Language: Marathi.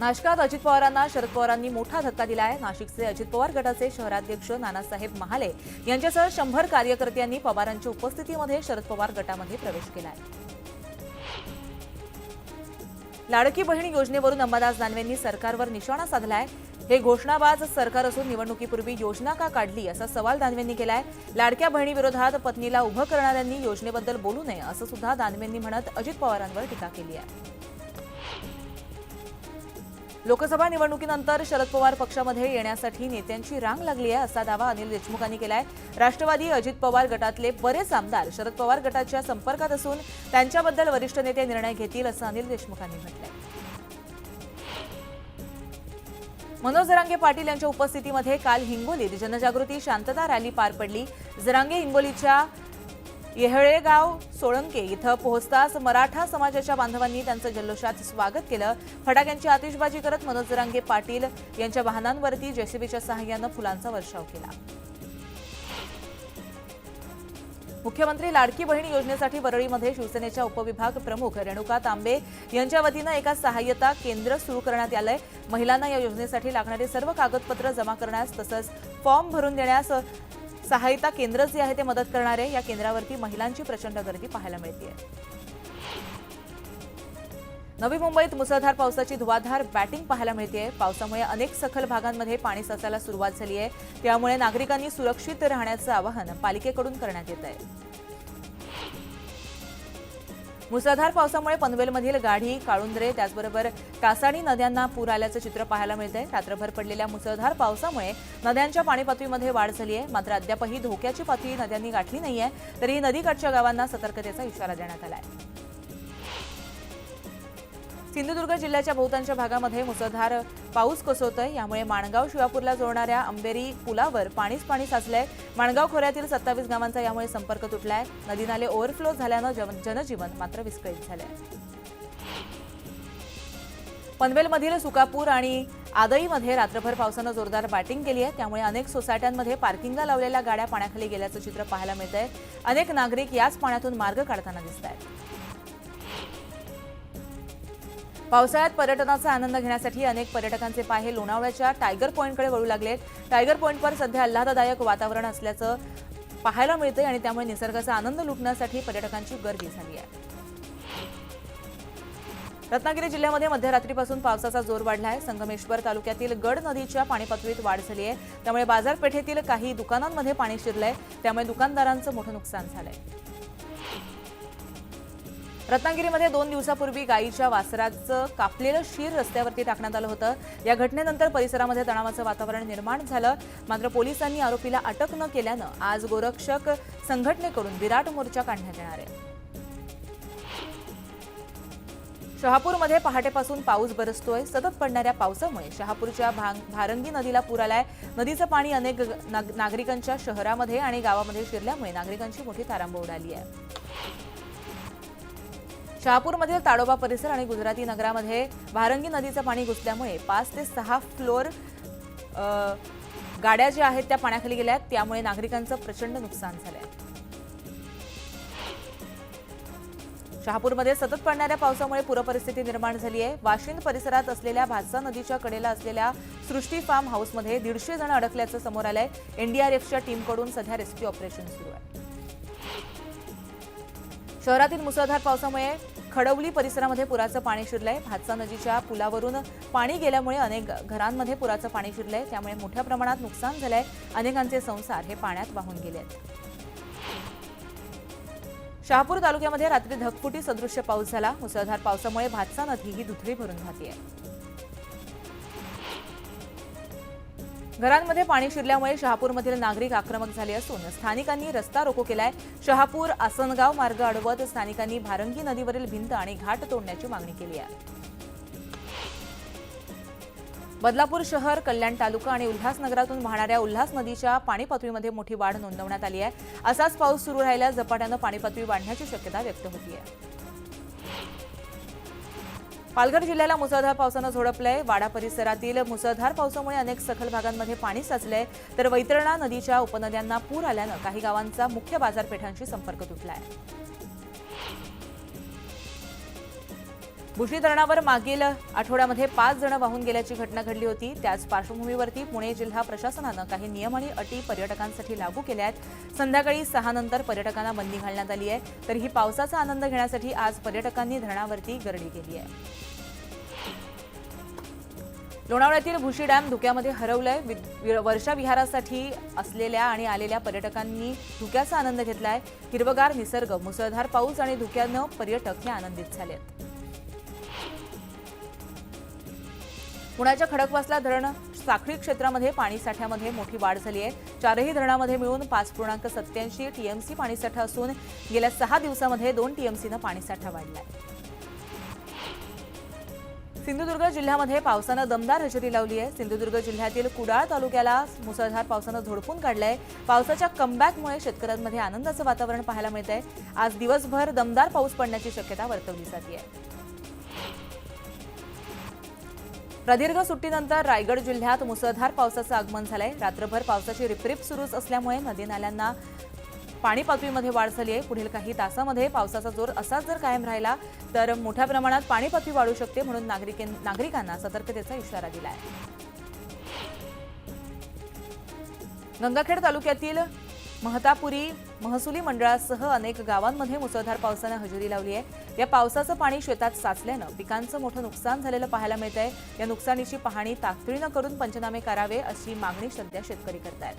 नाशिकात अजित पवारांना शरद पवारांनी मोठा धक्का दिला आहे। नाशिकचे अजित पवार गटाचे शहराध्यक्ष नानासाहेब महाले यांच्यासह 100 कार्यकर्त्यांनी पवारांच्या उपस्थितीमध्ये शरद पवार गटामध्ये प्रवेश केला आहे। लाडकी बहीण योजनेवरून अंबादास दानवेंनी सरकारवर निशाणा साधलाय। हे घोषणाबाज सरकार असून निवडणुकीपूर्वी योजना का काढली असा सवाल दानवेंनी केलाय। लाडक्या बहिणीविरोधात पत्नीला उभं करणाऱ्यांनी योजनेबद्दल बोलू नये असं सुद्धा दानवेंनी म्हणत अजित पवारांवर टीका केली आहे। लोकसभा निवडणुकीनंतर शरद पवार पक्षामध्ये येण्यासाठी नेत्यांची रांग लागली आहे असा दावा अनिल देशमुखांनी केलाय। राष्ट्रवादी अजित पवार गटातले बरेच आमदार शरद पवार गटाच्या संपर्कात असून त्यांच्याबद्दल वरिष्ठ नेते निर्णय घेतील असं अनिल देशमुखांनी म्हटलंय। मनोज जरांगे पाटील यांच्या उपस्थितीमध्ये काल हिंगोलीत जनजागृती शांतता रॅली पार पडली। जरांगे हिंगोलीच्या येहळेगाव सोळंके इथं पोहोचताच मराठा समाजाच्या बांधवांनी त्यांचं जल्लोषात स्वागत केलं। फटाक्यांची आतिषबाजी करत मनोज जरांगे पाटील यांच्या वाहनांवरती जेसीबीच्या सहाय्यानं फुलांचा वर्षाव केला। मुख्यमंत्री लाडकी बहीण योजनेसाठी वरळीमध्ये शिवसेनेच्या उपविभाग प्रमुख रेणुका तांबे यांच्या वतीनं एका सहाय्यता केंद्र सुरू करण्यात आलंय। महिलांना या योजनेसाठी लागणारे सर्व कागदपत्र जमा करण्यास तसंच फॉर्म भरून देण्यास सहायता केंद्र जे आहे ते मदत करणारे या केंद्रावरती महिलांची प्रचंड गर्दी पाहायला मिळते। नवी मुंबईत मुसळधार पावसाची धुवाधार बॅटिंग पाहायला मिळते। पावसामुळे अनेक सखल भागांमध्ये पाणी साचायला सुरुवात झाली आहे। त्यामुळे नागरिकांनी सुरक्षित राहण्याचं आवाहन पालिकेकडून करण्यात येत आहे। मुसळधार पावसामुळे पनवेलमधील गाढी, काळुंद्रे त्याचबरोबर कासाडी नद्यांना पूर आल्याचं चित्र पाहायला मिळतंय। रात्रभर पडलेल्या मुसळधार पावसामुळे नद्यांच्या पाणी पातळीमध्ये वाढ झाली आहे। मात्र अद्यापही धोक्याची पातळी नद्यांनी गाठली नाहीये, तरी नदीकाठच्या गावांना सतर्कतेचा इशारा देण्यात आलाय। सिंधुदुर्ग जिल्ह्याच्या बहुतांश भागामध्ये मुसळधार पाऊस कोसळतोय। यामुळे माणगाव शिवापूरला जोडणाऱ्या अंबेरी पुलावर पाणीच पाणी साचलंय। माणगाव खोऱ्यातील 27 गावांचा यामुळे संपर्क तुटलाय। नदी नाले ओव्हरफ्लो झाल्यानं जनजीवन मात्र विस्कळीत झालंय। पनवेलमधील सुकापूर आणि आदईमध्ये रात्रभर पावसानं जोरदार बॅटिंग केली आहे। त्यामुळे अनेक सोसायट्यांमध्ये पार्किंगला लावलेल्या गाड्या पाण्याखाली गेल्याचं चित्र पाहायला मिळतंय। अनेक नागरिक याच पाण्यातून मार्ग काढताना दिसतायत। पावसाळ्यात पर्यटनाचा आनंद घेण्यासाठी अनेक पर्यटकांचे पाय हे लोणावळ्याच्या टायगर पॉईंटकडे वळू लागलेत। टायगर पॉईंटवर सध्या आल्हाददायक वातावरण असल्याचं पाहायला मिळतंय आणि त्यामुळे निसर्गाचा आनंद लुटण्यासाठी पर्यटकांची गर्दी झाली आहे। रत्नागिरी जिल्ह्यामध्ये मध्यरात्रीपासून पावसाचा जोर वाढलाय। संगमेश्वर तालुक्यातील गड नदीच्या पाणी पातळीत वाढ झाली आहे। त्यामुळे बाजारपेठेतील काही दुकानांमध्ये पाणी शिरलंय। त्यामुळे दुकानदारांचं मोठं नुकसान झालंय। रत्नागिरीमध्ये 2 दिवसापूर्वी गायीच्या वासराचं कापलेलं शीर रस्त्यावरती टाकण्यात आलं होतं। या घटनेनंतर परिसरामध्ये तणावाचं वातावरण निर्माण झालं। मात्र पोलिसांनी आरोपीला अटक न केल्यानं आज गोरक्षक संघटनेकडून विराट मोर्चा काढण्यात येणार आहे। शहापूरमध्ये पहाटेपासून पाऊस बरसतोय। सतत पडणाऱ्या पावसामुळे शहापूरच्या भारंगी नदीला पूर आलाय। नदीचं पाणी अनेक नागरिकांच्या शहरामध्ये आणि गावामध्ये शिरल्यामुळे नागरिकांची मोठी तारांबळ उडाली आहे। शहापूरमधील ताडोबा परिसर आणि गुजराती नगरामध्ये भारंगी नदीचं पाणी घुसल्यामुळे 5 ते 6 फ्लोर गाड्या ज्या आहेत त्या पाण्याखाली गेल्या आहेत। त्यामुळे नागरिकांचं प्रचंड नुकसान झालंय। शहापूरमध्ये सतत पडणाऱ्या पावसामुळे पूरपरिस्थिती निर्माण झाली आहे। वाशिंद परिसरात असलेल्या भातसा नदीच्या कडेला असलेल्या सृष्टी फार्म हाऊसमध्ये 150 जण अडकल्याचं समोर आलंय। एनडीआरएफच्या टीमकडून सध्या रेस्क्यू ऑपरेशन सुरू आहे। शहरातील मुसळधार पावसामुळे खडवली परिसरामध्ये पुराचं पाणी शिरलंय। भातसा नदीच्या पुलावरून पाणी गेल्यामुळे अनेक घरांमध्ये पुराचं पाणी शिरलंय। त्यामुळे मोठ्या प्रमाणात नुकसान झालंय। अनेकांचे संसार हे पाण्यात वाहून गेलेत। शहापूर तालुक्यामध्ये रात्री ढगफुटी सदृश्य पाऊस झाला। मुसळधार पावसामुळे भातसा नदी ही दुथडी भरून वाहतेय। घरांमध्ये पाणी शिरल्यामुळे शहापूरमधील नागरिक आक्रमक झाले असून स्थानिकांनी रस्ता रोको केलाय। शहापूर आसनगाव मार्ग अडवत स्थानिकांनी भारंगी नदीवरील भिंत आणि घाट तोडण्याची मागणी केली आहे। बदलापूर शहर, कल्याण तालुका आणि उल्हासनगरातून वाहणाऱ्या उल्हास नदीच्या पाणी पातळीमध्ये मोठी वाढ नोंदवण्यात आली आहे। असाच पाऊस सुरू राहिल्यास झपाट्यानं पाणी पातळी वाढण्याची शक्यता व्यक्त होतीये। पालघर जिल्ह्याला मुसळधार पावसानं झोडपलंय। वाडा परिसरातील मुसळधार पावसामुळे अनेक सखल भागांमध्ये पाणी साचलंय, तर वैतरणा नदीच्या उपनद्यांना पूर आल्यानं काही गावांचा मुख्य बाजारपेठांशी संपर्क तुटलाय। भुशी धरणावर मागील आठवड्यामध्ये 5 जण वाहून गेल्याची घटना घडली होती. त्याच पार्श्वभूमीवरती पुणे जिल्हा प्रशासनानं काही नियम आणि अटी पर्यटकांसाठी लागू केल्या आहेत. संध्याकाळी 6 नंतर पर्यटकांना बंदी घालण्यात आली आहे. तरीही पावसाचा आनंद घेण्यासाठी आज पर्यटकांनी धरणावरती गर्दी केली आहे. लोणावळ्यातील भुशी डॅम धुक्यामध्ये हरवलंय. वर्षा विहारासाठी असलेल्या आणि आलेल्या पर्यटकांनी धुक्याचा आनंद घेतलाय. हिरवगार निसर्ग, मुसळधार पाऊस आणि धुक्यानं पर्यटक हे आनंदित झालेत. पुण्याच्या खडकवासला धरण साखळी क्षेत्रामध्ये पाणीसाठ्यामध्ये मोठी वाढ झाली आहे. 4ही धरणामध्ये मिळून 5.87 टीएमसी पाणीसाठा असून गेल्या 6 दिवसांमध्ये 2 टीएमसीनं पाणीसाठा वाढलाय. सिंधुदुर्ग जिल्ह्यामध्ये पावसानं दमदार हजेरी लावली आहे. सिंधुदुर्ग जिल्ह्यातील कुडाळ तालुक्याला मुसळधार पावसानं झोडपून काढलंय. पावसाच्या कमबॅकमुळे शेतकऱ्यांमध्ये आनंदाचं वातावरण पाहायला मिळतंय. आज दिवसभर दमदार पाऊस पडण्याची शक्यता वर्तवली जाते आहे. प्रदीर्घ सुट्टीनंतर रायगड जिल्ह्यात मुसळधार पावसाचं आगमन झालंय. रात्रभर पावसाची रिपरिप सुरूच असल्यामुळे नदी नाल्यांना पाणी पातळीमध्ये वाढ झाली आहे. पुढील काही तासांमध्ये पावसाचा जोर असाच जर कायम राहिला तर मोठ्या प्रमाणात पाणी पातळी वाढू शकते, म्हणून नागरिकांना सतर्कतेचा इशारा दिला आहे. गंगाखेड तालुक्यातील महतापुरी महसुली मंडळासह अनेक गावांमध्ये मुसळधार पावसानं हजेरी लावली आहे. या पावसाचं पाणी शेतात साचल्यानं पिकांचं मोठं नुकसान झालेलं पाहायला मिळतंय. या नुकसानीची पाहणी तातडीनं करून पंचनामे करावे अशी मागणी सध्या शेतकरी करतायत.